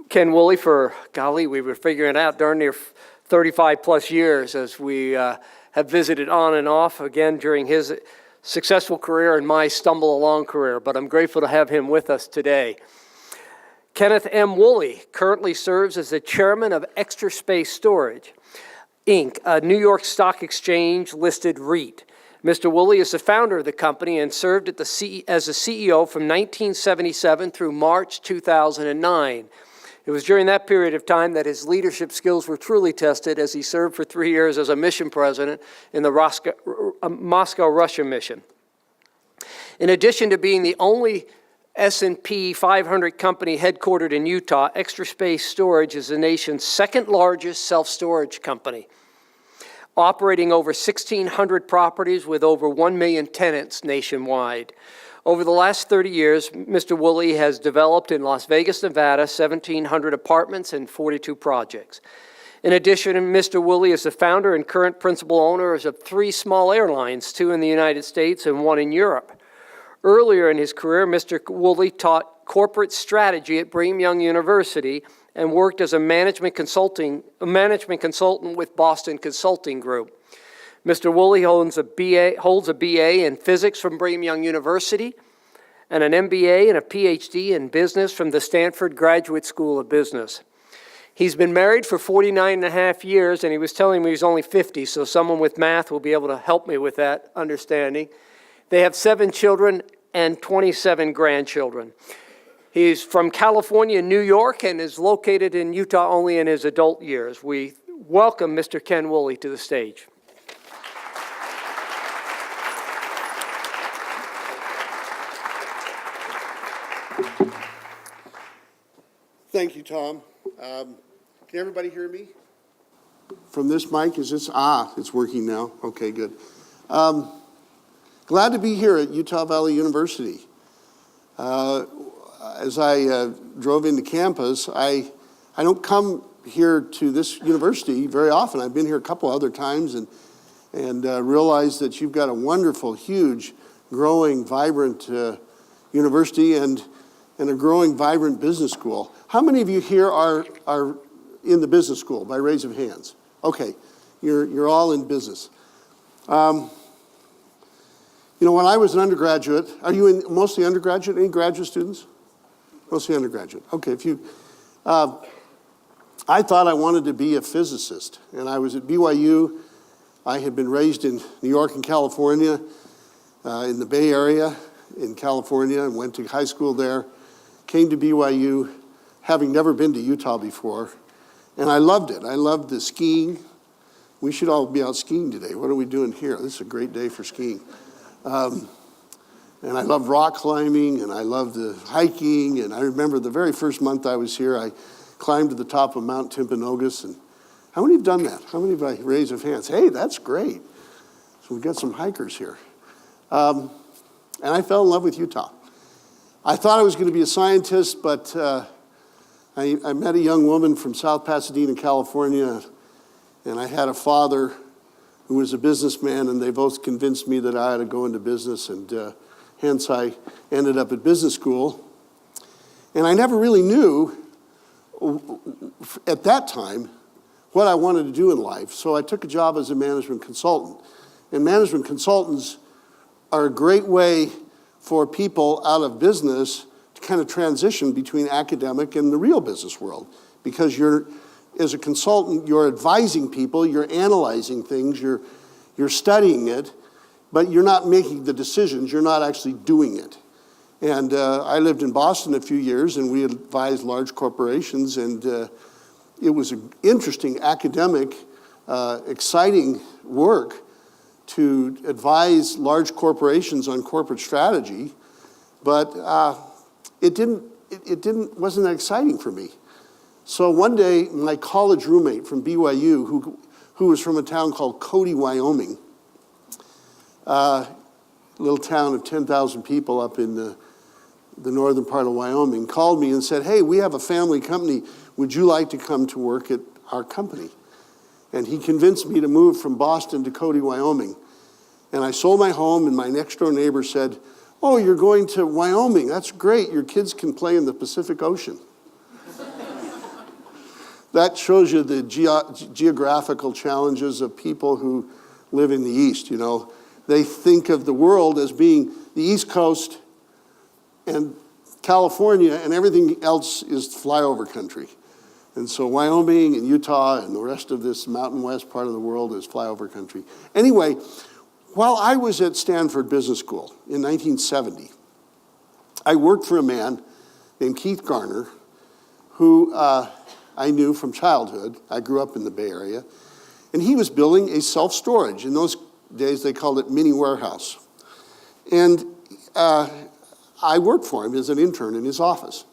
Ken Woolley for, golly, we were figuring it out, darn near 35 plus years as we have visited on and off again during his successful career and my stumble along career, but I'm grateful to have him with us today. Kenneth M. Woolley currently serves as the chairman of Extra Space Storage, Inc., a New York Stock Exchange listed REIT. Mr. Woolley is the founder of the company and served as the CEO from 1977 through March 2009. It was during that period of time that his leadership skills were truly tested as he served for 3 years as a mission president in the Moscow, Russia mission. In addition to being the only S&P 500 company headquartered in Utah, Extra Space Storage is the nation's second largest self-storage company, operating over 1,600 properties with over 1 million tenants nationwide. Over the last 30 years, Mr. Woolley has developed in Las Vegas, Nevada, 1,700 apartments and 42 projects. In addition, Mr. Woolley is the founder and current principal owners of 3 small airlines, 2 in the United States and 1 in Europe. Earlier in his career, Mr. Woolley taught corporate strategy at Brigham Young University and worked as a management consultant with Boston Consulting Group. Mr. Woolley holds a BA in physics from Brigham Young University and an MBA and a PhD in business from the Stanford Graduate School of Business. He's been married for 49 and a half years, and he was telling me he's only 50, so someone with math will be able to help me with that understanding. They have 7 children and 27 grandchildren. He's from California, New York, and is located in Utah only in his adult years. We welcome Mr. Ken Woolley to the stage. Thank you, Tom. Can everybody hear me? From this mic, is this, it's working now. Okay, good. Glad to be here at Utah Valley University. As I drove into campus, I don't come here to this university very often. I've been here a couple other times and realized that you've got a wonderful, huge, growing, vibrant university and a growing, vibrant business school. How many of you here are in the business school, by raise of hands? Okay, you're all in business. You know, when I was an undergraduate, are you in mostly undergraduate? Any graduate students? Mostly undergraduate. Okay, I thought I wanted to be a physicist, and I was at BYU. I had been raised in New York and California, in the Bay Area in California, and went to high school there. Came to BYU, having never been to Utah before, and I loved it. I loved the skiing. We should all be out skiing today. What are we doing here? This is a great day for skiing. And I loved rock climbing, and I loved the hiking, and I remember the very first month I was here, I climbed to the top of Mount Timpanogos, and how many have done that? How many by raise of hands? Hey, that's great. So we've got some hikers here. And I fell in love with Utah. I thought I was going to be a scientist, but I met a young woman from South Pasadena, California, and I had a father who was a businessman, and they both convinced me that I had to go into business, and hence I ended up at business school. And I never really knew at that time what I wanted to do in life, so I took a job as a management consultant. And management consultants are a great way for people out of business to kind of transition between academic and the real business world, because as a consultant, you're advising people, you're analyzing things, you're studying it, but you're not making the decisions, you're not actually doing it. And I lived in Boston a few years, and we advised large corporations, and it was an interesting academic, exciting work to advise large corporations on corporate strategy, but it wasn't that exciting for me. So one day, my college roommate from BYU, who was from a town called Cody, Wyoming, a little town of 10,000 people up in the northern part of Wyoming, called me and said, hey, we have a family company. Would you like to come to work at our company? And he convinced me to move from Boston to Cody, Wyoming. And I sold my home, and my next door neighbor said, oh, you're going to Wyoming. That's great. Your kids can play in the Pacific Ocean. that shows you the geographical challenges of people who live in the East, you know. They think of the world as being the East Coast and California, and everything else is flyover country. And so Wyoming and Utah and the rest of this Mountain West part of the world is flyover country. Anyway, while I was at Stanford Business School in 1970, I worked for a man named Keith Garner, who I knew from childhood. I grew up in the Bay Area. And he was building a self-storage. In those days, they called it mini warehouse. And I worked for him as an intern in his office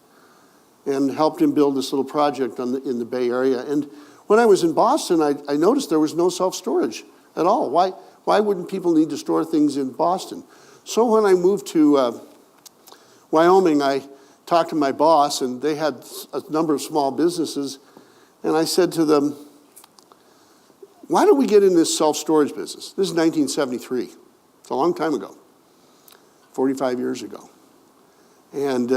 and helped him build this little project in the Bay Area. And when I was in Boston, I noticed there was no self-storage at all. Why wouldn't people need to store things in Boston? So when I moved to Wyoming, I talked to my boss, and they had a number of small businesses, and I said to them, why don't we get in this self-storage business? This is 1973. It's a long time ago, 45 years ago. And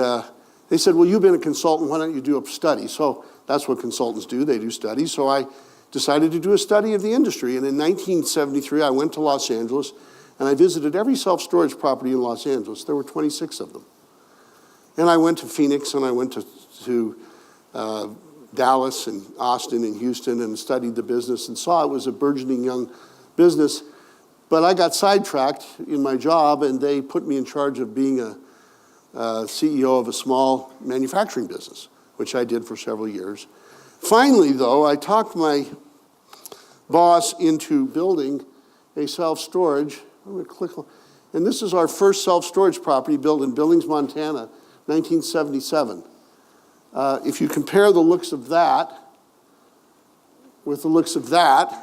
they said, well, you've been a consultant, why don't you do a study? So that's what consultants do, they do studies. So I decided to do a study of the industry. And in 1973, I went to Los Angeles, and I visited every self-storage property in Los Angeles. There were 26 of them. And I went to Phoenix, and I went to Dallas and Austin and Houston and studied the business and saw it was a burgeoning young business. But I got sidetracked in my job, and they put me in charge of being a CEO of a small manufacturing business, which I did for several years. Finally, though, I talked my boss into building a self-storage. I'm going to click on, and this is our first self-storage property built in Billings, Montana, 1977. If you compare the looks of that with the looks of that,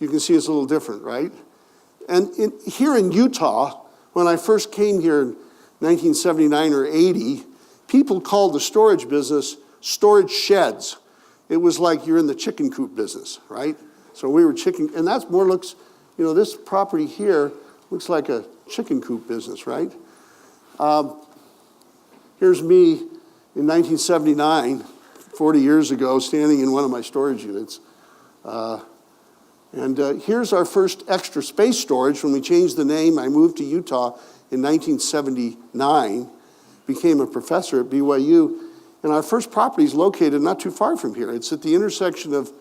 you can see it's a little different, right? And here in Utah, when I first came here in 1979 or 80, people called the storage business storage sheds. It was like you're in the chicken coop business, right? So we were chicken, and that's more looks, you know, this property here looks like a chicken coop business, right? Here's me in 1979, 40 years ago, standing in one of my storage units. Here's our first extra space storage. When we changed the name, I moved to Utah in 1979, became a professor at BYU, and our first property is located not too far from here. It's at the intersection of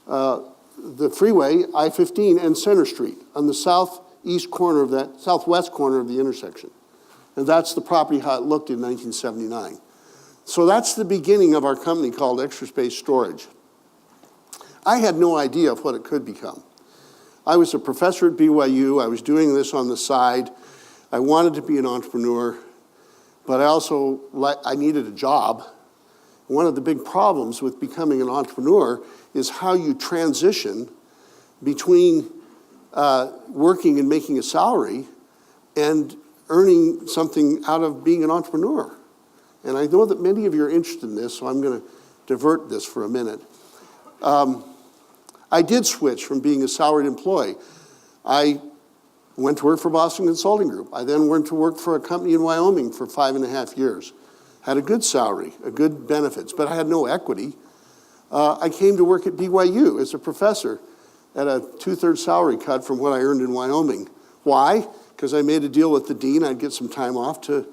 the freeway, I-15, and Center Street, on the southwest corner of the intersection. And that's the property, how it looked in 1979. So that's the beginning of our company called Extra Space Storage. I had no idea of what it could become. I was a professor at BYU. I was doing this on the side. I wanted to be an entrepreneur, but I needed a job. One of the big problems with becoming an entrepreneur is how you transition between working and making a salary and earning something out of being an entrepreneur. And I know that many of you are interested in this, so I'm going to divert this for a minute. I did switch from being a salaried employee. I went to work for Boston Consulting Group. I then went to work for a company in Wyoming for 5.5 years. Had a good salary, a good benefits, but I had no equity. I came to work at BYU as a professor at a 2/3 salary cut from what I earned in Wyoming. Why? Because I made a deal with the dean. I'd get some time off to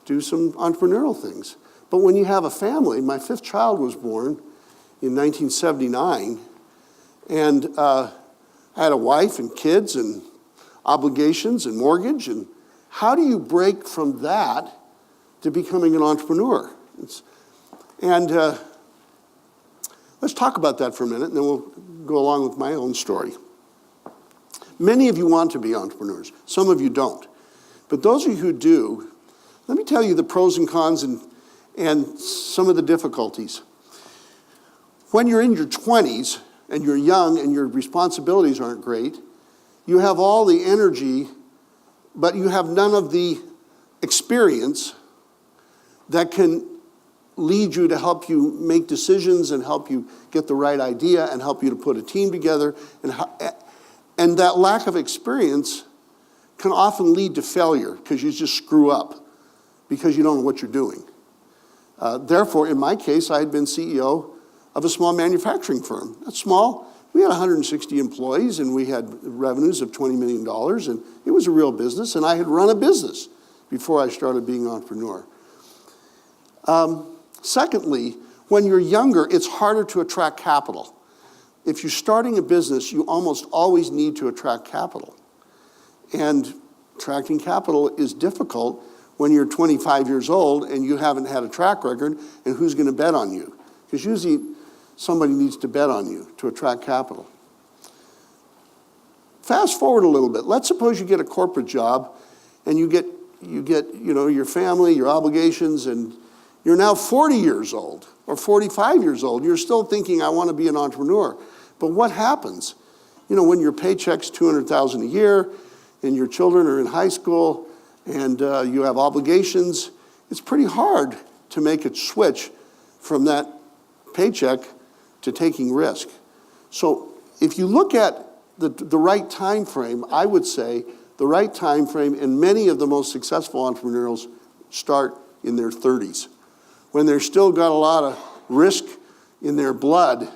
do some entrepreneurial things. But when you have a family, my 5th child was born in 1979, and I had a wife and kids and obligations and mortgage, and how do you break from that to becoming an entrepreneur? Let's talk about that for a minute, and then we'll go along with my own story. Many of you want to be entrepreneurs. Some of you don't. But those of you who do, let me tell you the pros and cons and some of the difficulties. When you're in your 20s and you're young and your responsibilities aren't great, you have all the energy, but you have none of the experience that can lead you to help you make decisions and help you get the right idea and help you to put a team together. And that lack of experience can often lead to failure because you just screw up because you don't know what you're doing. Therefore, in my case, I had been CEO of a small manufacturing firm. That's small. We had 160 employees, and we had revenues of $20 million, and it was a real business, and I had run a business before I started being an entrepreneur. Secondly, when you're younger, it's harder to attract capital. If you're starting a business, you almost always need to attract capital. And attracting capital is difficult when you're 25 years old and you haven't had a track record, and who's going to bet on you? Because usually somebody needs to bet on you to attract capital. Fast forward a little bit. Let's suppose you get a corporate job and you get your family, your obligations, and you're now 40 years old or 45 years old. You're still thinking, I want to be an entrepreneur. But what happens? When your paycheck's $200,000 a year and your children are in high school and you have obligations, it's pretty hard to make a switch from that paycheck to taking risk. So if you look at the right time frame, I would say the right time frame, and many of the most successful entrepreneurs start in their 30s, when they're still got a lot of risk in their blood,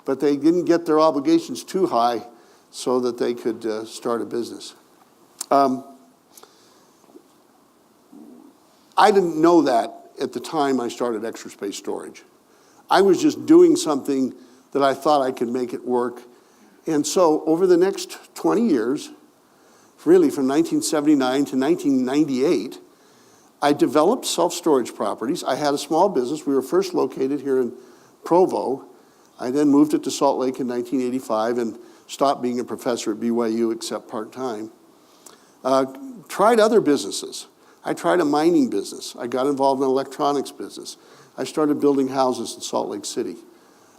but they didn't get their obligations too high so that they could start a business. I didn't know that at the time I started Extra Space Storage. I was just doing something that I thought I could make it work. And so over the next 20 years, really from 1979 to 1998, I developed self-storage properties. I had a small business. We were first located here in Provo. I then moved it to Salt Lake in 1985 and stopped being a professor at BYU except part-time. Tried other businesses. I tried a mining business. I got involved in an electronics business. I started building houses in Salt Lake City.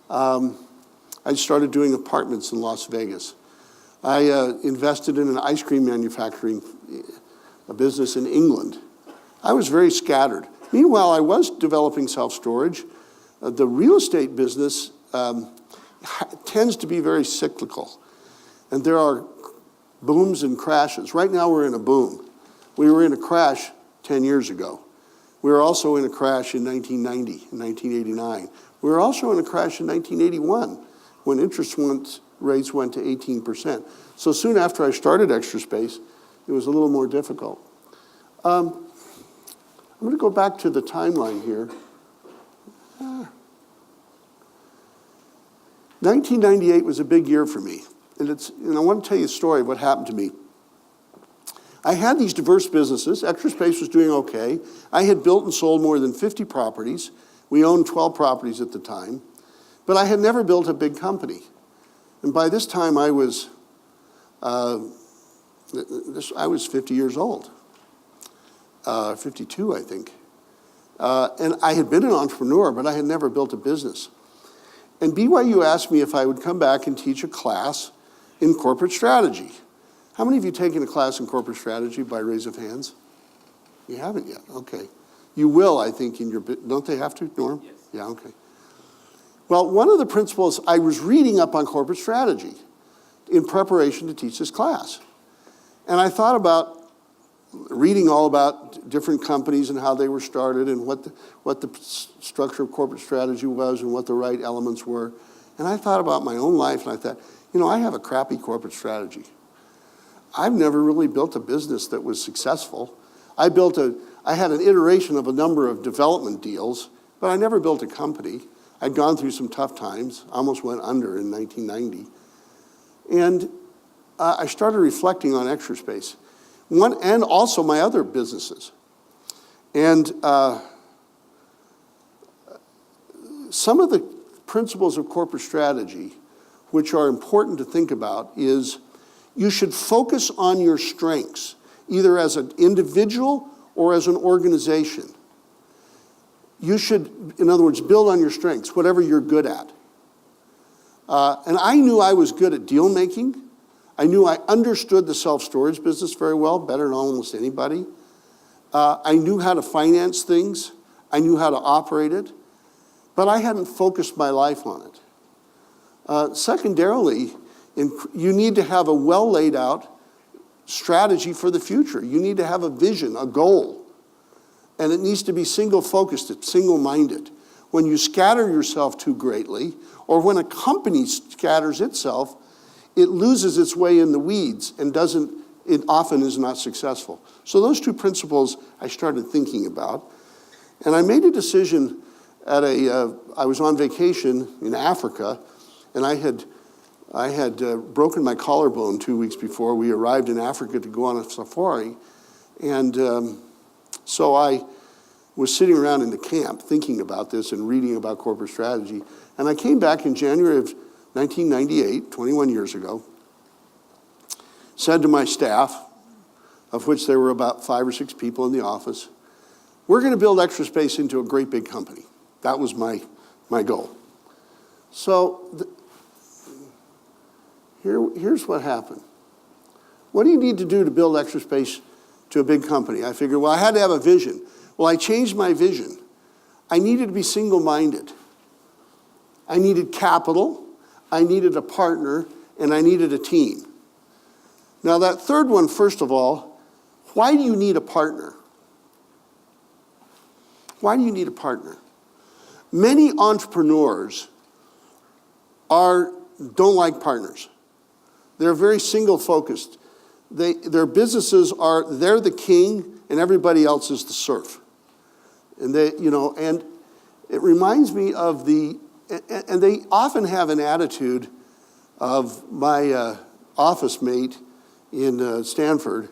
I started doing apartments in Las Vegas. I invested in an ice cream manufacturing business in England. I was very scattered. Meanwhile, I was developing self-storage. The real estate business tends to be very cyclical. And there are booms and crashes. Right now we're in a boom. We were in a crash 10 years ago. We were also in a crash in 1990, in 1989. We were also in a crash in 1981 when interest rates went to 18%. So soon after I started Extra Space, it was a little more difficult. I'm going to go back to the timeline here. 1998 was a big year for me. And I want to tell you a story of what happened to me. I had these diverse businesses. Extra Space was doing okay. I had built and sold more than 50 properties. We owned 12 properties at the time. But I had never built a big company. And by this time, I was 50 years old. 52, I think. And I had been an entrepreneur, but I had never built a business. And BYU asked me if I would come back and teach a class in corporate strategy. How many of you taken a class in corporate strategy by raise of hands? You haven't yet, okay. You will, I think, don't they have to, Norm? Yes. Yeah, okay. Well, one of the principles, I was reading up on corporate strategy in preparation to teach this class. And I thought about reading all about different companies and how they were started and what the structure of corporate strategy was and what the right elements were. And I thought about my own life, and I thought, I have a crappy corporate strategy. I've never really built a business that was successful. I had an iteration of a number of development deals, but I never built a company. I'd gone through some tough times, almost went under in 1990. And I started reflecting on Extra Space. And also my other businesses. And some of the principles of corporate strategy, which are important to think about, is you should focus on your strengths, either as an individual or as an organization. You should, in other words, build on your strengths, whatever you're good at. And I knew I was good at deal making. I knew I understood the self-storage business very well, better than almost anybody. I knew how to finance things. I knew how to operate it. But I hadn't focused my life on it. Secondarily, you need to have a well laid out strategy for the future. You need to have a vision, a goal. And it needs to be single-focused, single-minded. when you scatter yourself too greatly, or when a company scatters itself, it loses its way in the weeds and it often is not successful. So those two principles I started thinking about. And I made a decision I was on vacation in Africa, and I had broken my collarbone 2 weeks before we arrived in Africa to go on a safari. And so I was sitting around in the camp thinking about this and reading about corporate strategy. And I came back in January of 1998, 21 years ago, said to my staff, of which there were about 5 or 6 people in the office, we're going to build Extra Space into a great big company. That was my goal. So here's what happened. What do you need to do to build Extra Space to a big company? I figured, well, I had to have a vision. Well, I changed my vision. I needed to be single-minded. I needed capital, I needed a partner, and I needed a team. Now that third one, first of all, why do you need a partner? Why do you need a partner? Many entrepreneurs don't like partners. They're very single-focused. Their businesses they're the king and everybody else is the serf. And and it reminds me of and they often have an attitude of my office mate in Stanford,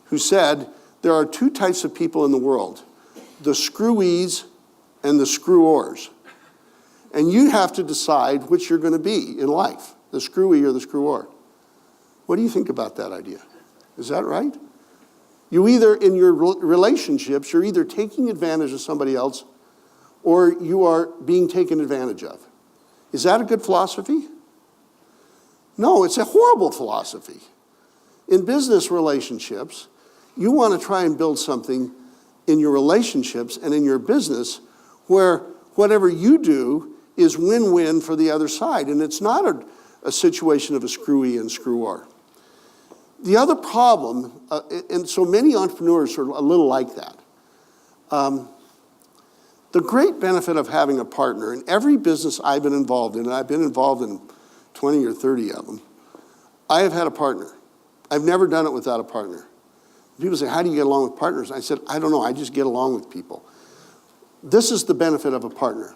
who said, there are 2 types of people in the world, the screwies and the screwers. And you have to decide which you're going to be in life, the screwy or the screwer. What do you think about that idea? Is that right? You either, in your relationships, you're either taking advantage of somebody else or you are being taken advantage of. Is that a good philosophy? No, it's a horrible philosophy. In business relationships, you want to try and build something in your relationships and in your business where whatever you do is win-win for the other side. And it's not a situation of a screwy and screwer. The other problem, and so many entrepreneurs are a little like that. The great benefit of having a partner, in every business I've been involved in, and I've been involved in 20 or 30 of them, I have had a partner. I've never done it without a partner. People say, how do you get along with partners? I said, I don't know, I just get along with people. This is the benefit of a partner.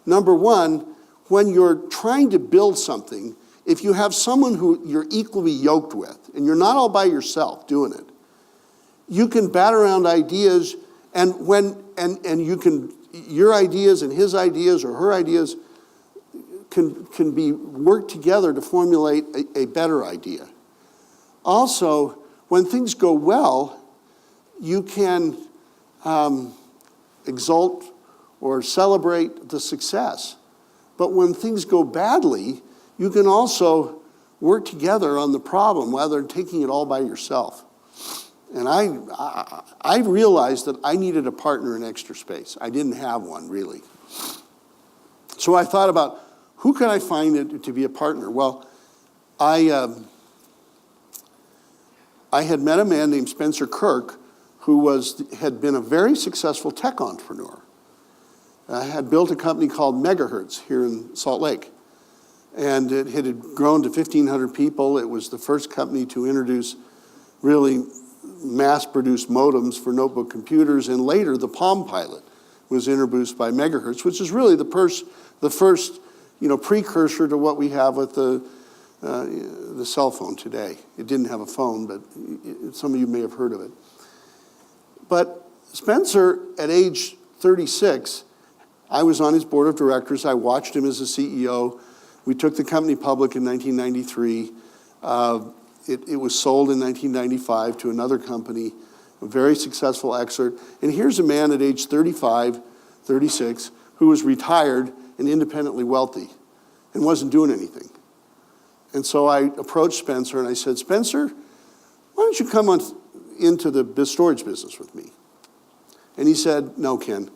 Number one, when you're trying to build something, if you have someone who you're equally yoked with, and you're not all by yourself doing it, you can bat around ideas, and you can, your ideas and his ideas or her ideas can be worked together to formulate a better idea. Also, when things go well, you can exult or celebrate the success. But when things go badly, you can also work together on the problem rather than taking it all by yourself. And I realized that I needed a partner in Extra Space. I didn't have one, really. So I thought about, who can I find to be a partner? Well, I had met a man named Spencer Kirk, who had been a very successful tech entrepreneur. I had built a company called Megahertz here in Salt Lake. And it had grown to 1,500 people. It was the first company to introduce really mass-produced modems for notebook computers. And later, the Palm Pilot was introduced by Megahertz, which is really the first precursor to what we have with the cell phone today. It didn't have a phone, but some of you may have heard of it. But Spencer, at age 36, I was on his board of directors. I watched him as a CEO. We took the company public in 1993. It was sold in 1995 to another company, a very successful exit. And here's a man at age 35, 36, who was retired and independently wealthy and wasn't doing anything. And so I approached Spencer and I said, Spencer, why don't you come into the storage business with me? And he said, no, Ken,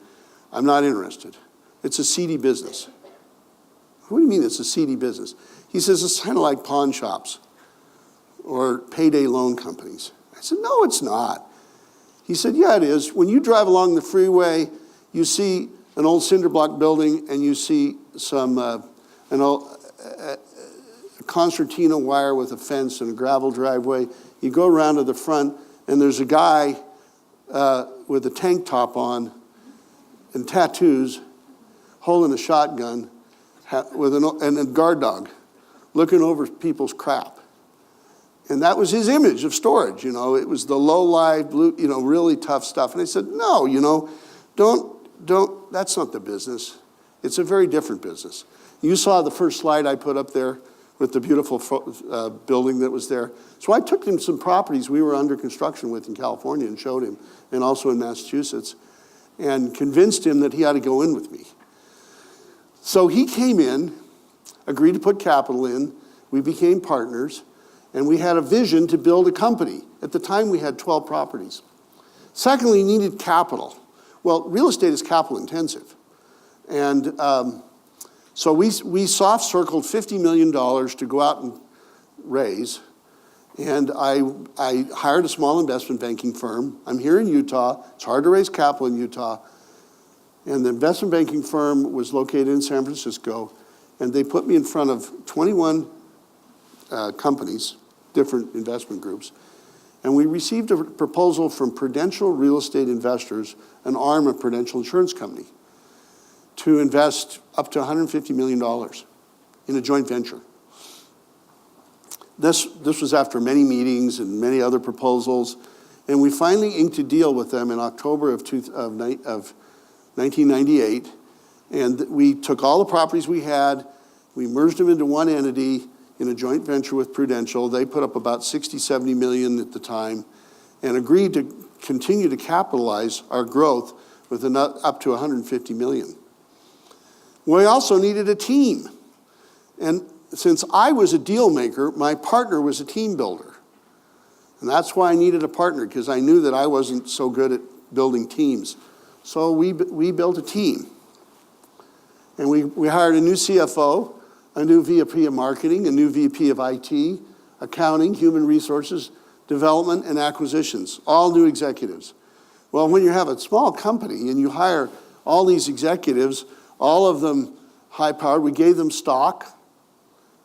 I'm not interested. It's a seedy business. What do you mean it's a seedy business? He says, it's kind of like pawn shops or payday loan companies. I said, no, it's not. He said, yeah, it is. When you drive along the freeway, you see an old cinder block building and you see some, a concertina wire with a fence and a gravel driveway. You go around to the front and there's a guy with a tank top on and tattoos holding a shotgun and a guard dog looking over people's crap. And that was his image of storage, you know. It was the low-life, you know, really tough stuff. And I said, no, you know, don't, that's not the business. It's a very different business. You saw the first slide I put up there with the beautiful building that was there. So I took him some properties we were under construction with in California and showed him, and also in Massachusetts, and convinced him that he had to go in with me. So he came in, agreed to put capital in, we became partners, and we had a vision to build a company. At the time, we had 12 properties. Secondly, we needed capital. Well, real estate is capital intensive. And so we soft circled $50 million to go out and raise. And I hired a small investment banking firm. I'm here in Utah. It's hard to raise capital in Utah. And the investment banking firm was located in San Francisco. And they put me in front of 21 companies, different investment groups. And we received a proposal from Prudential Real Estate Investors, an arm of Prudential Insurance Company, to invest up to $150 million in a joint venture. This was after many meetings and many other proposals, and we finally inked a deal with them in October of 1998, and we took all the properties we had, we merged them into one entity in a joint venture with Prudential. They put up about 60, 70 million at the time, and agreed to continue to capitalize our growth with up to 150 million. We also needed a team. And since I was a deal maker, my partner was a team builder. And that's why I needed a partner, because I knew that I wasn't so good at building teams. So we built a team. And we hired a new CFO, a new VP of marketing, a new VP of IT, accounting, human resources, development, and acquisitions, all new executives. Well, when you have a small company and you hire all these executives, all of them high-powered, we gave them stock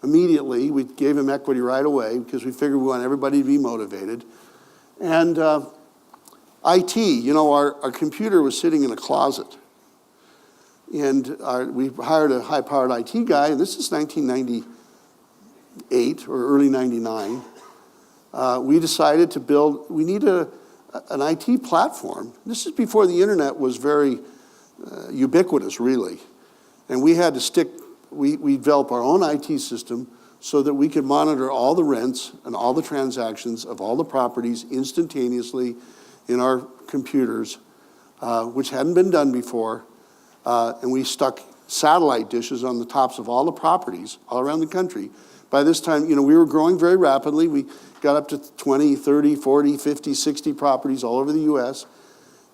immediately. We gave them equity right away because we figured we want everybody to be motivated. And IT, you know, our computer was sitting in a closet. And we hired a high-powered IT guy, and this is 1998 or early 99. We decided to build, we need an IT platform. This is before the internet was very ubiquitous, really. And we had to we developed our own IT system so that we could monitor all the rents and all the transactions of all the properties instantaneously in our computers, which hadn't been done before. And we stuck satellite dishes on the tops of all the properties all around the country. By this time, you know, we were growing very rapidly. We got up to 20, 30, 40, 50, 60 properties all over the U.S.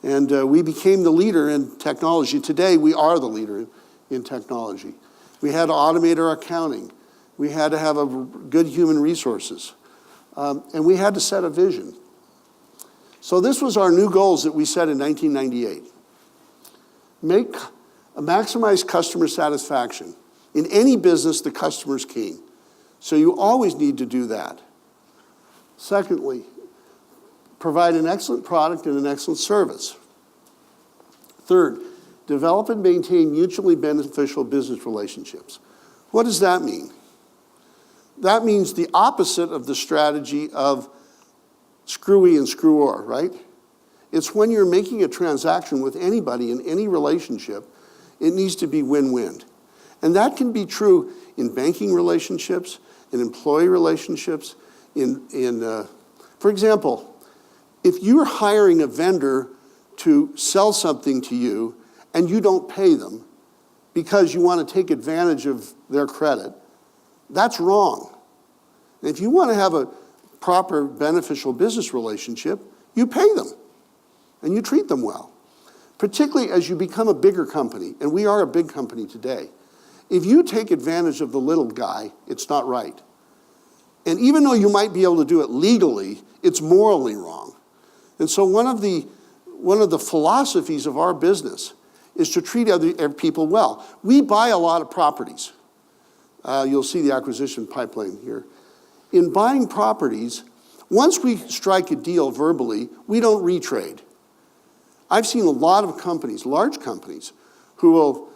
And we became the leader in technology. Today, we are the leader in technology. We had to automate our accounting. We had to have good human resources. And we had to set a vision. So this was our new goals that we set in 1998. Maximize customer satisfaction. In any business, the customer's king. So you always need to do that. Secondly, provide an excellent product and an excellent service. Third, develop and maintain mutually beneficial business relationships. What does that mean? That means the opposite of the strategy of screwy and screw-or, right? It's when you're making a transaction with anybody in any relationship, it needs to be win-win. And that can be true in banking relationships, in employee relationships, for example, if you're hiring a vendor to sell something to you and you don't pay them because you want to take advantage of their credit, that's wrong. And if you want to have a proper beneficial business relationship, you pay them and you treat them well. Particularly as you become a bigger company, and we are a big company today. If you take advantage of the little guy, it's not right. And even though you might be able to do it legally, it's morally wrong. And so one of the philosophies of our business is to treat other people well. We buy a lot of properties. You'll see the acquisition pipeline here. In buying properties, once we strike a deal verbally, we don't retrade. I've seen a lot of companies, large companies, who will,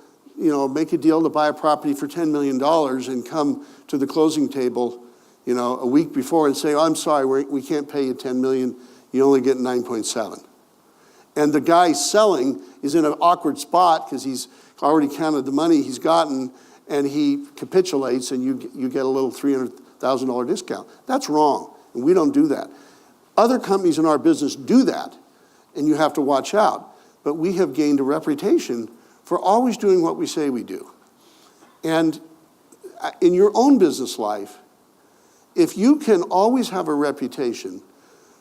make a deal to buy a property for $10 million and come to the closing table, a week before and say, oh, I'm sorry, we can't pay you $10 million, you only get 9.7. And the guy selling is in an awkward spot because he's already counted the money he's gotten, and he capitulates, and you get a little $300,000 discount. That's wrong, and we don't do that. Other companies in our business do that, and you have to watch out. But we have gained a reputation for always doing what we say we do. And in your own business life, if you can always have a reputation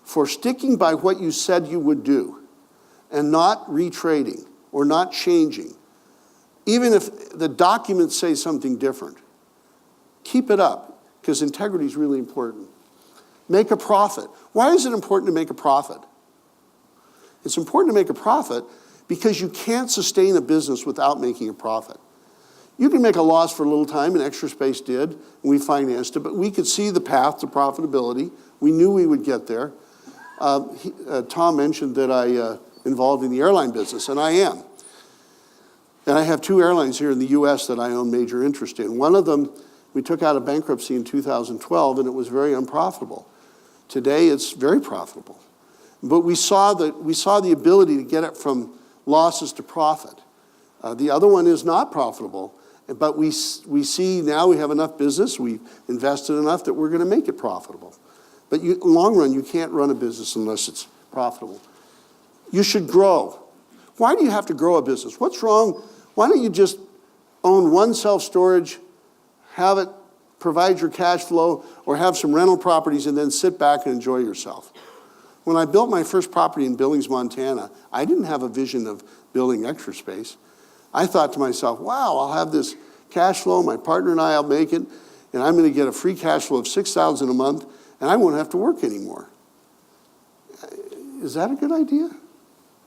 for sticking by what you said you would do and not retrading or not changing, even if the documents say something different, keep it up, because integrity is really important. Make a profit. Why is it important to make a profit? It's important to make a profit because you can't sustain a business without making a profit. You can make a loss for a little time, and Extra Space did, and we financed it, but we could see the path to profitability. We knew we would get there. Tom mentioned that I involved in the airline business, and I am. And I have 2 airlines here in the U.S. that I own major interest in. One of them, we took out of bankruptcy in 2012, and it was very unprofitable. Today, it's very profitable. But we saw the ability to get it from losses to profit. The other one is not profitable, but we see now we have enough business, we've invested enough that we're going to make it profitable. But in the long run, you can't run a business unless it's profitable. You should grow. Why do you have to grow a business? What's wrong? Why don't you just own one self-storage, have it provide your cash flow, or have some rental properties and then sit back and enjoy yourself? When I built my first property in Billings, Montana, I didn't have a vision of building Extra Space. I thought to myself, wow, I'll have this cash flow, my partner and I will make it, and I'm going to get a free cash flow of $6,000 a month, and I won't have to work anymore. Is that a good idea?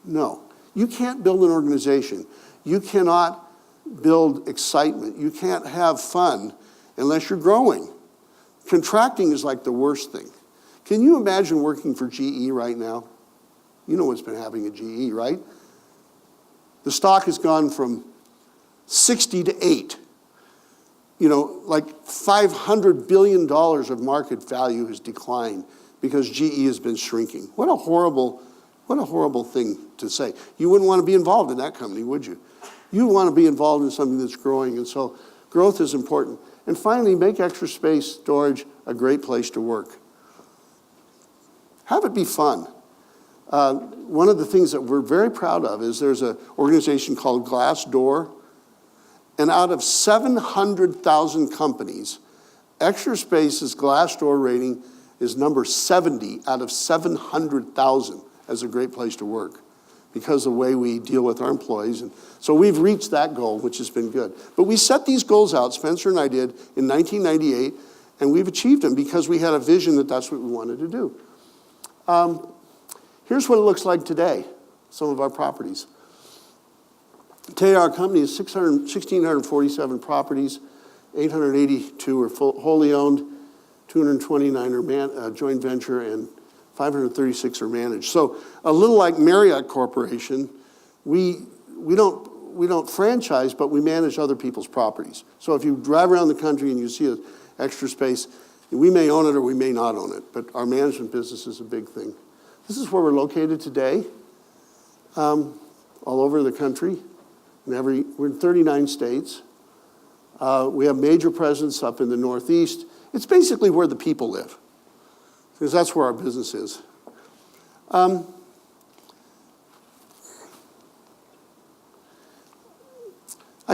No. You can't build an organization. You cannot build excitement. You can't have fun unless you're growing. Contracting is like the worst thing. Can you imagine working for GE right now? You know what's been happening at GE, right? The stock has gone from 60 to 8. Like $500 billion of market value has declined because GE has been shrinking. What a horrible thing to say. You wouldn't want to be involved in that company, would you? You want to be involved in something that's growing, and so growth is important. And finally, make Extra Space Storage a great place to work. Have it be fun. One of the things that we're very proud of is there's an organization called Glassdoor, and out of 700,000 companies, Extra Space's Glassdoor rating is number 70 out of 700,000 as a great place to work because of the way we deal with our employees. And so we've reached that goal, which has been good. But we set these goals out, Spencer and I did, in 1998, and we've achieved them because we had a vision that that's what we wanted to do. Here's what it looks like today, some of our properties. Today, our company is 1,647 properties, 882 are wholly owned, 229 are joint venture, and 536 are managed. So a little like Marriott Corporation, we don't franchise, but we manage other people's properties. So if you drive around the country and you see an Extra Space, we may own it or we may not own it, but our management business is a big thing. This is where we're located today, all over the country. We're in 39 states. We have major presence up in the Northeast. It's basically where the people live, because that's where our business is. I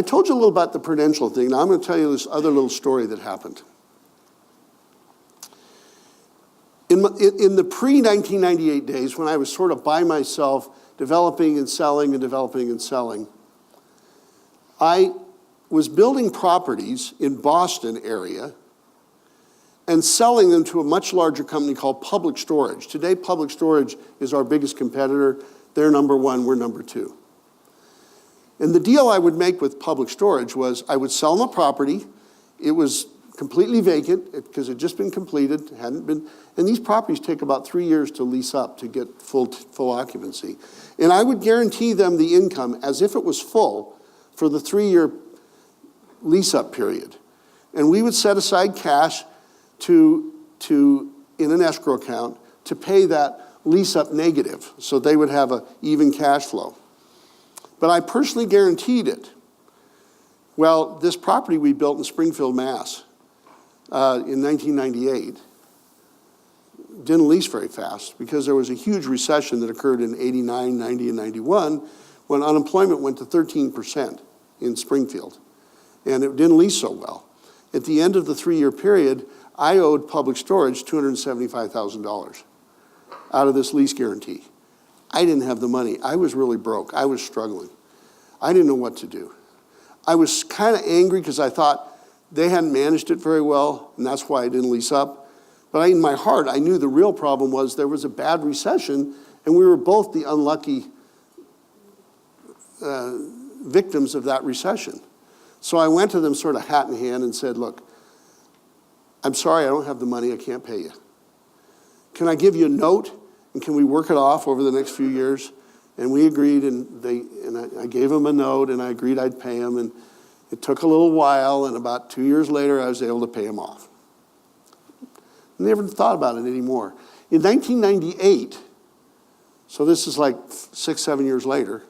told you a little about the Prudential thing. Now I'm going to tell you this other little story that happened. In the pre-1998 days, when I was sort of by myself, developing and selling and developing and selling, I was building properties in Boston area and selling them to a much larger company called Public Storage. Today, Public Storage is our biggest competitor. They're number one, we're number two. And the deal I would make with Public Storage was I would sell them a property. It was completely vacant because it had just been completed, hadn't been, and these properties take about 3 years to lease up to get full occupancy. And I would guarantee them the income as if it was full for the 3-year lease-up period. And we would set aside cash in an escrow account to pay that lease-up negative, so they would have an even cash flow. But I personally guaranteed it. Well, this property we built in Springfield, Mass. In 1998 didn't lease very fast because there was a huge recession that occurred in 89, 90, and 91 when unemployment went to 13% in Springfield. And it didn't lease so well. At the end of the 3-year period, I owed Public Storage $275,000 out of this lease guarantee. I didn't have the money. I was really broke. I was struggling. I didn't know what to do. I was kind of angry because I thought they hadn't managed it very well, and that's why I didn't lease up. But in my heart, I knew the real problem was there was a bad recession, and we were both the unlucky victims of that recession. So I went to them sort of hat in hand and said, look, I'm sorry, I don't have the money, I can't pay you. Can I give you a note, and can we work it off over the next few years? And we agreed, and I gave them a note, and I agreed I'd pay them, and it took a little while, and about 2 years later, I was able to pay them off. Never thought about it anymore. In 1998, so this is like 6, 7 years later,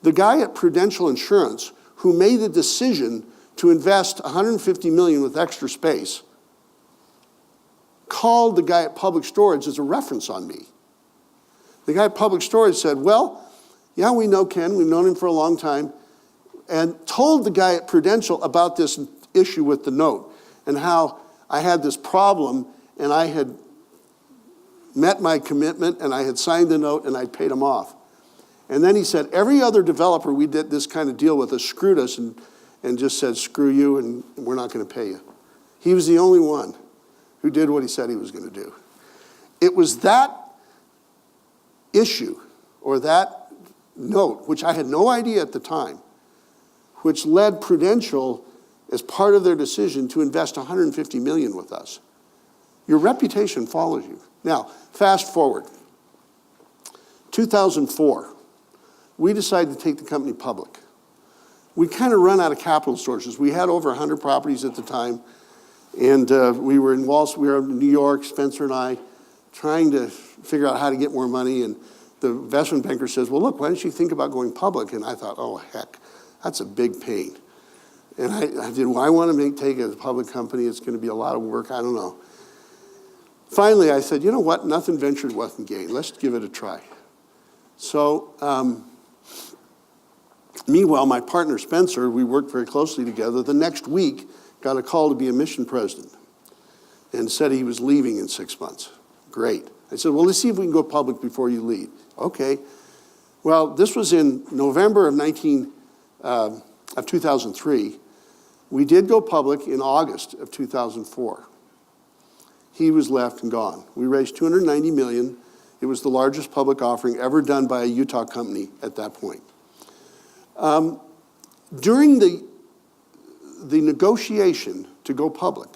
the guy at Prudential Insurance who made the decision to invest $150 million with Extra Space called the guy at Public Storage as a reference on me. The guy at Public Storage said, well, yeah, we know Ken, we've known him for a long time, and told the guy at Prudential about this issue with the note and how I had this problem and I had met my commitment and I had signed the note and I'd paid him off. And then he said, every other developer we did this kind of deal with has screwed us and just said, screw you and we're not going to pay you. He was the only one who did what he said he was going to do. It was that issue or that note, which I had no idea at the time, which led Prudential as part of their decision to invest $150 million with us. Your reputation follows you. Now, fast forward. 2004, we decided to take the company public. We kind of run out of capital sources. We had over 100 properties at the time, and we were in New York, Spencer and I, trying to figure out how to get more money, and the investment banker says, well, look, why don't you think about going public? And I thought, oh, heck, that's a big pain. And I did, well, I want to take it as a public company. It's going to be a lot of work. I don't know. Finally, I said, you know what? Nothing ventured, nothing gained. Let's give it a try. So, meanwhile, my partner, Spencer, we worked very closely together. The next week, got a call to be a mission president and said he was leaving in 6 months. Great. I said, well, let's see if we can go public before you leave. Okay. Well, this was in November of 2003. We did go public in August of 2004. He was left and gone. We raised $290 million. It was the largest public offering ever done by a Utah company at that point. During the negotiation to go public,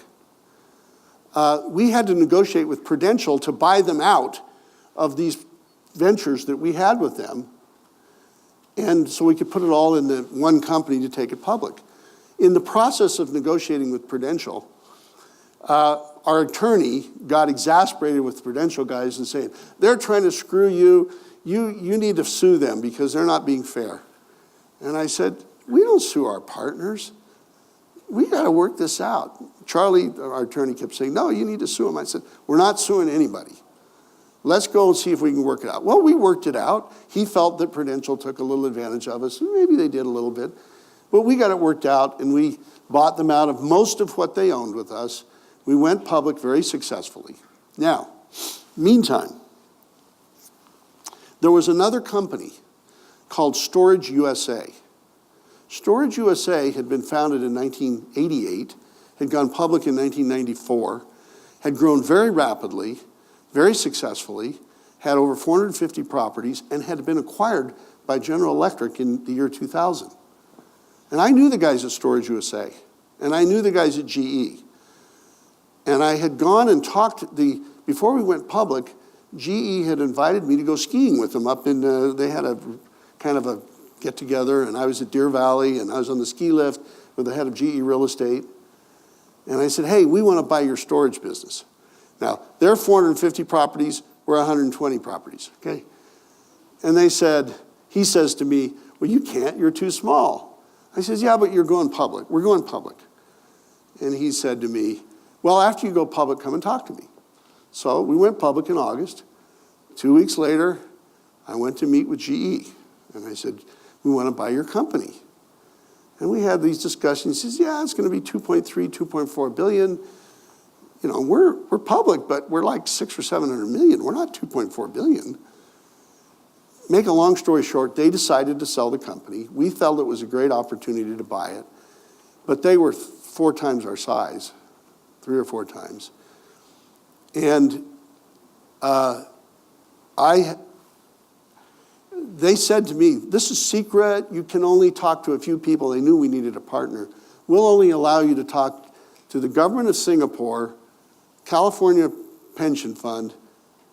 we had to negotiate with Prudential to buy them out of these ventures that we had with them, and so we could put it all in the one company to take it public. In the process of negotiating with Prudential, our attorney got exasperated with the Prudential guys and saying, they're trying to screw you. You need to sue them because they're not being fair. And I said, we don't sue our partners. We got to work this out. Charlie, our attorney, kept saying, no, you need to sue them. I said, we're not suing anybody. Let's go and see if we can work it out. Well, we worked it out. He felt that Prudential took a little advantage of us. Maybe they did a little bit. But we got it worked out, and we bought them out of most of what they owned with us. We went public very successfully. Now, meantime, there was another company called Storage USA. Storage USA had been founded in 1988, had gone public in 1994, had grown very rapidly, very successfully, had over 450 properties, and had been acquired by General Electric in the year 2000. And I knew the guys at Storage USA, and I knew the guys at GE. And I had gone and talked, before we went public, GE had invited me to go skiing with them up in, they had a kind of a get-together, and I was at Deer Valley, and I was on the ski lift with the head of GE Real Estate. And I said, hey, we want to buy your storage business. Now, their 450 properties were 120 properties, okay? And he says to me, well, you can't, you're too small. I says, yeah, but you're going public. We're going public. And he said to me, well, after you go public, come and talk to me. So we went public in August. 2 weeks later, I went to meet with GE. And I said, we want to buy your company. And we had these discussions. He says, yeah, it's going to be 2.3, 2.4 billion. You know, we're public, but we're like 600 or 700 million. We're not 2.4 billion. Make a long story short, they decided to sell the company. We felt it was a great opportunity to buy it, but they were 4 times our size, 3 or 4 times. And they said to me, this is secret, you can only talk to a few people. They knew we needed a partner. We'll only allow you to talk to the government of Singapore, California Pension Fund,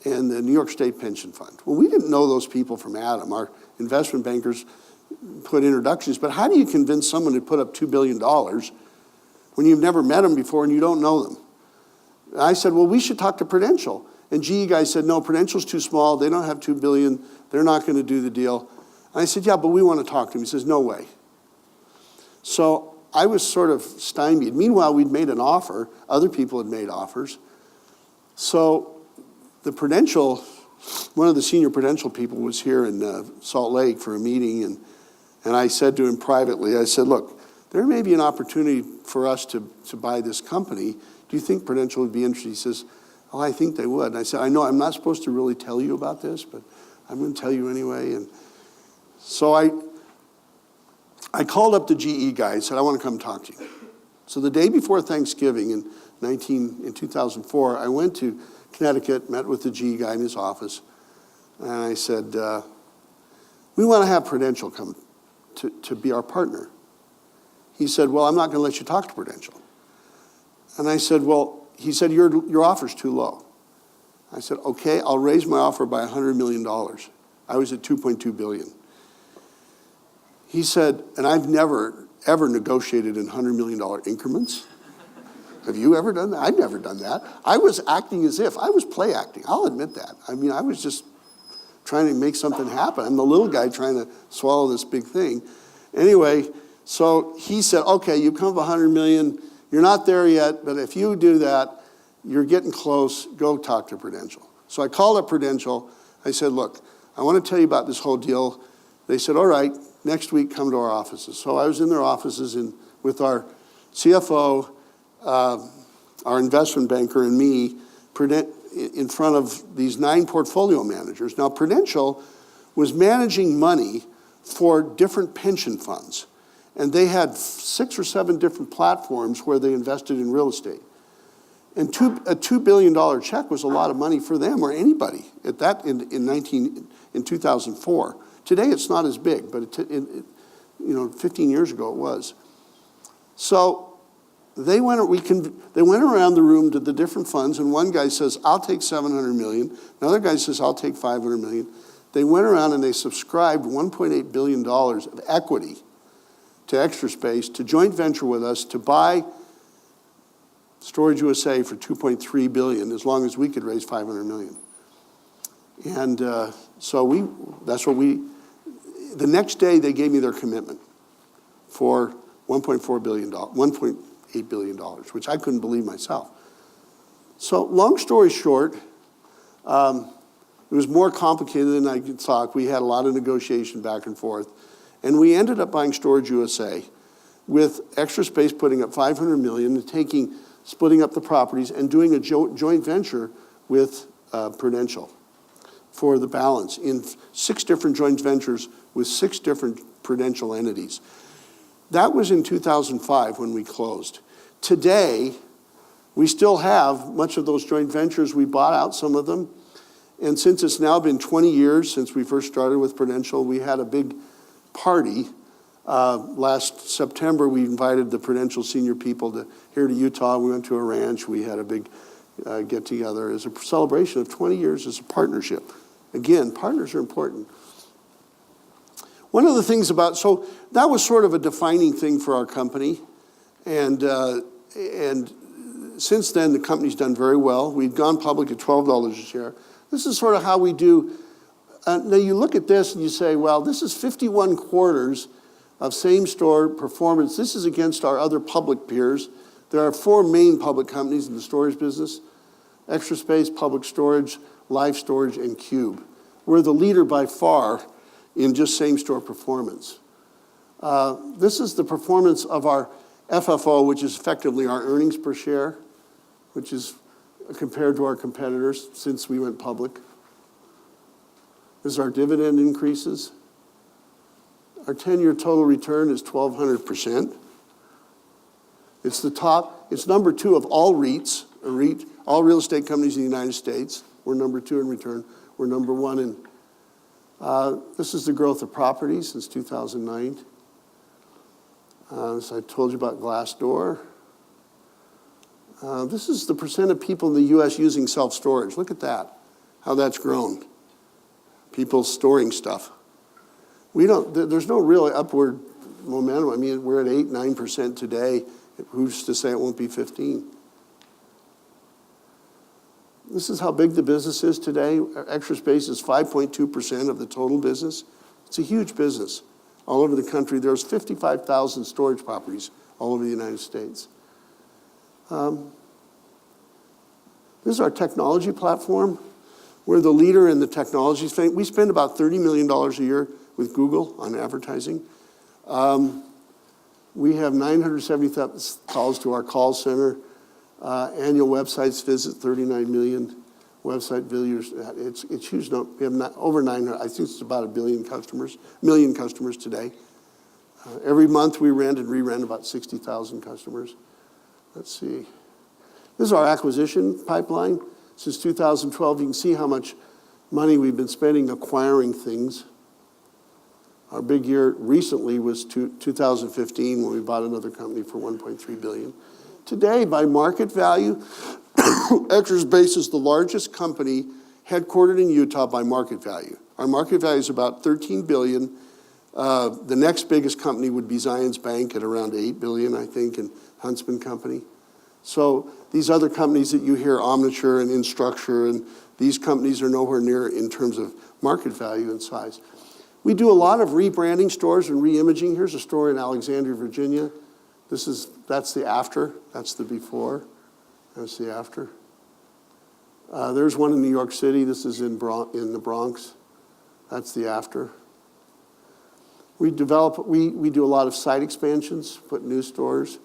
and the New York State Pension Fund. Well, we didn't know those people from Adam. Our investment bankers put introductions, but how do you convince someone to put up $2 billion when you've never met them before and you don't know them? And I said, well, we should talk to Prudential. And GE guys said, no, Prudential's too small. They don't have $2 billion. They're not going to do the deal. And I said, yeah, but we want to talk to him. He says, no way. So I was sort of stymied. Meanwhile, we'd made an offer. Other people had made offers. So the Prudential, one of the senior Prudential people was here in Salt Lake for a meeting, and I said to him privately, I said, look, there may be an opportunity for us to buy this company. Do you think Prudential would be interested? He says, oh, I think they would. And I said, I know I'm not supposed to really tell you about this, but I'm going to tell you anyway. And so I called up the GE guy and said, I want to come talk to you. So the day before Thanksgiving in 2004, I went to Connecticut, met with the GE guy in his office, and I said, we want to have Prudential come to be our partner. He said, well, I'm not going to let you talk to Prudential. And I said, well, he said, your offer's too low. I said, okay, I'll raise my offer by $100 million. I was at 2.2 billion. He said, and I've never, ever negotiated in $100 million increments. Have you ever done that? I've never done that. I was acting as if. I was play acting. I'll admit that. I mean, I was just trying to make something happen. I'm the little guy trying to swallow this big thing. Anyway, so he said, okay, you come up 100 million. You're not there yet, but if you do that, you're getting close. Go talk to Prudential. So I called up Prudential. I said, look, I want to tell you about this whole deal. They said, all right, next week come to our offices. So I was in their offices with our CFO, our investment banker, and me in front of these 9 portfolio managers. Now, Prudential was managing money for different pension funds, and they had 6 or 7 different platforms where they invested in real estate. And a $2 billion check was a lot of money for them or anybody at that in 2004. Today, it's not as big, but 15 years ago it was. So they went around the room to the different funds, and one guy says, I'll take $700 million. Another guy says, I'll take $500 million. They went around and they subscribed $1.8 billion of equity to Extra Space to joint venture with us to buy Storage USA for $2.3 billion, as long as we could raise $500 million. And the next day they gave me their commitment for $1.4 billion, $1.8 billion, which I couldn't believe myself. So long story short, it was more complicated than I could talk. We had a lot of negotiation back and forth. And we ended up buying Storage USA with Extra Space putting up $500 million and splitting up the properties and doing a joint venture with Prudential for the balance in 6 different joint ventures with 6 different Prudential entities. That was in 2005 when we closed. Today, we still have much of those joint ventures. We bought out some of them, And since it's now been 20 years since we first started with Prudential, we had a big party. Last September, we invited the Prudential senior people here to Utah. We went to a ranch. We had a big get-together as a celebration of 20 years as a partnership. Again, partners are important. One of the things so that was sort of a defining thing for our company. And since then, the company's done very well. We've gone public at $12 a share. This is sort of how we do. Now you look at this and you say, well, this is 51 quarters of same-store performance. This is against our other public peers. There are 4 main public companies in the storage business: Extra Space, Public Storage, Life Storage, and Cube. We're the leader by far in just same-store performance. This is the performance of our FFO, which is effectively our earnings per share, which is compared to our competitors since we went public. This is our dividend increases. Our 10-year total return is 1,200%. It's number 2 of all REITs, all real estate companies in the United States. We're number 2 in return. We're number 1 in. This is the growth of properties since 2009. So I told you about Glassdoor. This is the percent of people in the U.S. using self-storage. Look at that, how that's grown. People storing stuff. There's no real upward momentum. I mean, we're at 8, 9% today. Who's to say it won't be 15? This is how big the business is today. Extra Space is 5.2% of the total business. It's a huge business. All over the country, there's 55,000 storage properties all over the United States. This is our technology platform. We're the leader in the technology space. We spend about $30 million a year with Google on advertising. We have 970,000 calls to our call center. Annual websites visit 39 million website visitors. It's huge. We have over 900. I think it's about 1 million customers today. Every month we rent and re-rent about 60,000 customers. Let's see. This is our acquisition pipeline. Since 2012, you can see how much money we've been spending acquiring things. Our big year recently was 2015 when we bought another company for $1.3 billion. Today, by market value, Extra Space is the largest company headquartered in Utah by market value. Our market value is about $13 billion. The next biggest company would be Zions Bank at around $8 billion, I think, and Huntsman Company. So these other companies that you hear, Omniture and Instructure, and these companies are nowhere near in terms of market value and size. We do a lot of rebranding stores and re-imaging. Here's a store in Alexandria, Virginia. That's the after. That's the before. That's the after. There's one in New York City. This is in the Bronx. That's the after. We do a lot of site expansions, put new stores.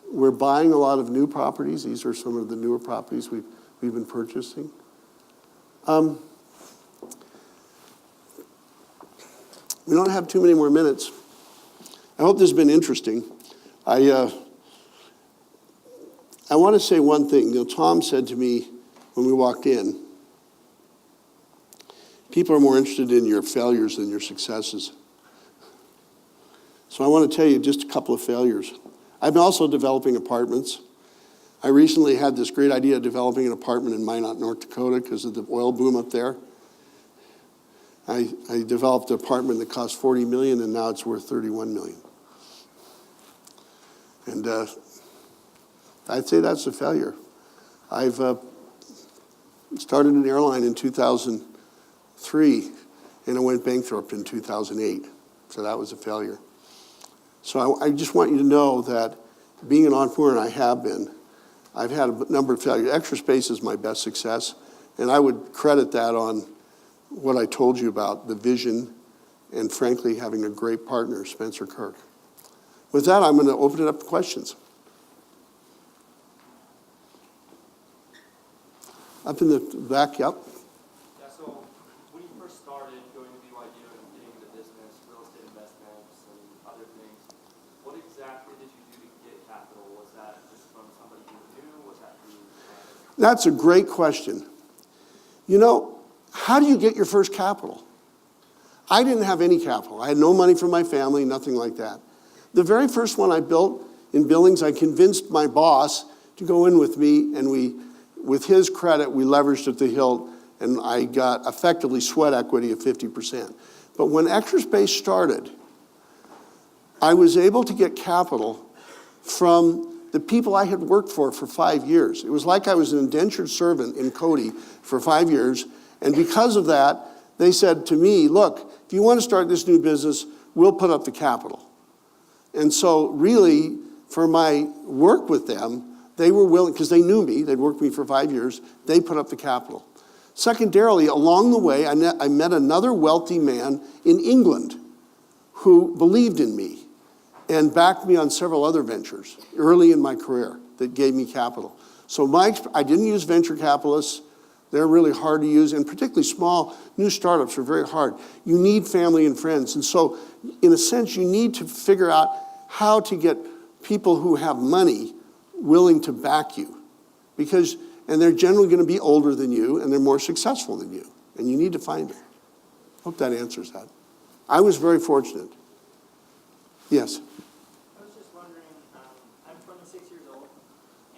We're buying a lot of new properties. These are some of the newer properties we've been purchasing. We don't have too many more minutes. I hope this has been interesting. I want to say one thing. Tom said to me when we walked in, people are more interested in your failures than your successes. So I want to tell you just a couple of failures. I'm also developing apartments. I recently had this great idea of developing an apartment in Minot, North Dakota because of the oil boom up there. I developed an apartment that cost $40 million, and now it's worth $31 million. And I'd say that's a failure. I've started an airline in 2003, and it went bankrupt in 2008. So that was a failure. So I just want you to know that being an entrepreneur, and I have been, I've had a number of failures. Extra Space is my best success, and I would credit that on what I told you about, the vision, and frankly, having a great partner, Spencer Kirk. With that, I'm going to open it up to questions. Up in the back, yep. Yeah, so when you first started going to BYU and getting into business, real estate investments, and other things, what exactly did you do to get capital? Was that just from somebody you knew? Was that through? That's a great question. You know, how do you get your first capital? I didn't have any capital. I had no money from my family, nothing like that. The very first one I built in Billings, I convinced my boss to go in with me, and with his credit, we leveraged at the hilt, and I got effectively sweat equity of 50%. But when Extraspace started, I was able to get capital from the people I had worked for 5 years. It was like I was an indentured servant in Cody for 5 years, and because of that, they said to me, look, if you want to start this new business, we'll put up the capital. And so really, for my work with them, they were willing, because they knew me, they'd worked with me for 5 years, they put up the capital. Secondarily, along the way, I met another wealthy man in England who believed in me and backed me on several other ventures early in my career that gave me capital. So I didn't use venture capitalists. They're really hard to use, and particularly small, new startups are very hard. You need family and friends. And so, in a sense, you need to figure out how to get people who have money willing to back you. And they're generally going to be older than you, and they're more successful than you. And you need to find them. Hope that answers that. I was very fortunate. Yes? I was just wondering, I'm 26 years old,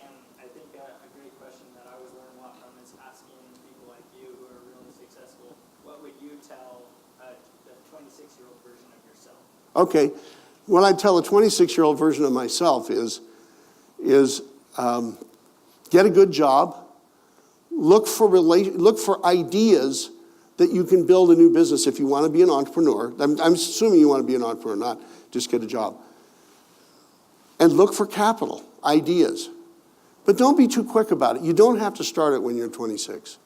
and I think a great question that I always learn a lot from is asking people like you who are really successful, what would you tell the 26-year-old version of yourself? Okay. What I'd tell a 26-year-old version of myself is get a good job, look for ideas that you can build a new business if you want to be an entrepreneur. I'm assuming you want to be an entrepreneur, not just get a job. And look for capital, ideas. But don't be too quick about it. You don't have to start it when you're 26.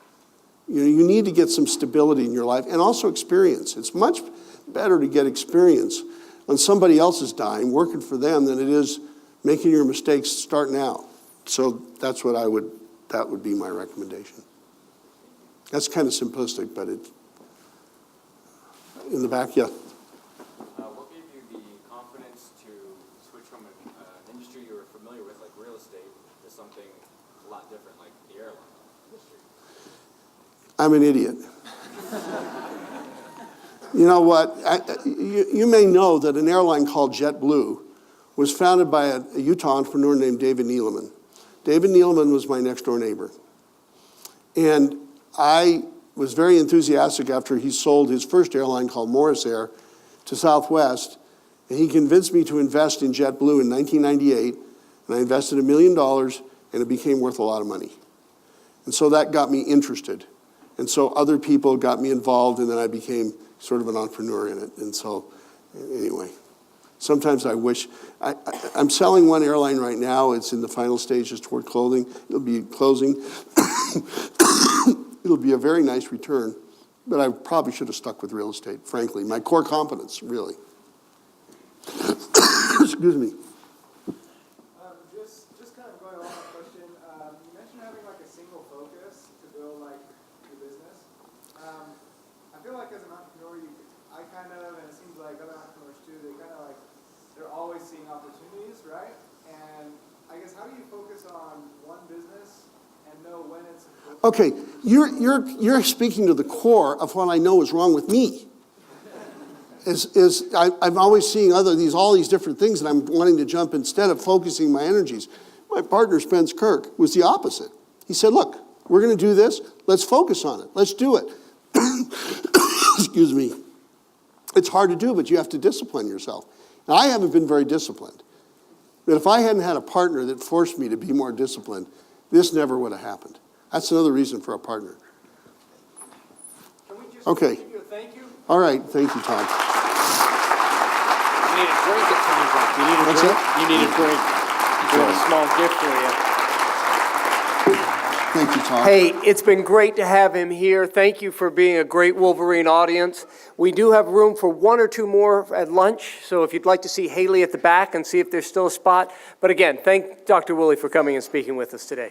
You need to get some stability in your life and also experience. It's much better to get experience on somebody else's dime, working for them, than it is making your mistakes starting out. So that would be my recommendation. That's kind of simplistic, but it's in the back, yeah. What gave you the confidence to switch from an industry you were familiar with, like real estate, to something a lot different, like the airline industry? I'm an idiot. You know what? You may know that an airline called JetBlue was founded by a Utah entrepreneur named David Neeleman. David Neeleman was my next door neighbor. And I was very enthusiastic after he sold his first airline called Morris Air to Southwest, and he convinced me to invest in JetBlue in 1998, and I invested $1 million, and it became worth a lot of money. And so that got me interested. And so other people got me involved, and then I became sort of an entrepreneur in it. And so, anyway, sometimes I wish, I'm selling one airline right now. It's in the final stages toward closing. It'll be closing. It'll be a very nice return, but I probably should have stuck with real estate, frankly. My core competence, really. Excuse me. Just kind of going along that question, you mentioned having like a single focus to build like your business. I feel like as an entrepreneur, I kind of, and it seems like other entrepreneurs too, they're always seeing opportunities, right? And I guess how do you focus on one business and know when it's important? Okay, you're speaking to the core of what I know is wrong with me. I'm always seeing all these different things, and I'm wanting to jump instead of focusing my energies. My partner, Spence Kirk, was the opposite. He said, look, we're going to do this. Let's focus on it. Let's do it. Excuse me. It's hard to do, but you have to discipline yourself. Now, I haven't been very disciplined. But if I hadn't had a partner that forced me to be more disciplined, this never would have happened. That's another reason for a partner. Can we just Okay. give you a thank you? All right. Thank you, Tom. You need a drink, it sounds like. You need a What's drink? that? You need a drink. We have a small gift for you. Thank you, Tom. Hey, it's been great to have him here. Thank you for being a great Wolverine audience. We do have room for one or two more at lunch, so if you'd like to see Haley at the back and see if there's still a spot. But again, thank Dr. Woolley for coming and speaking with us today.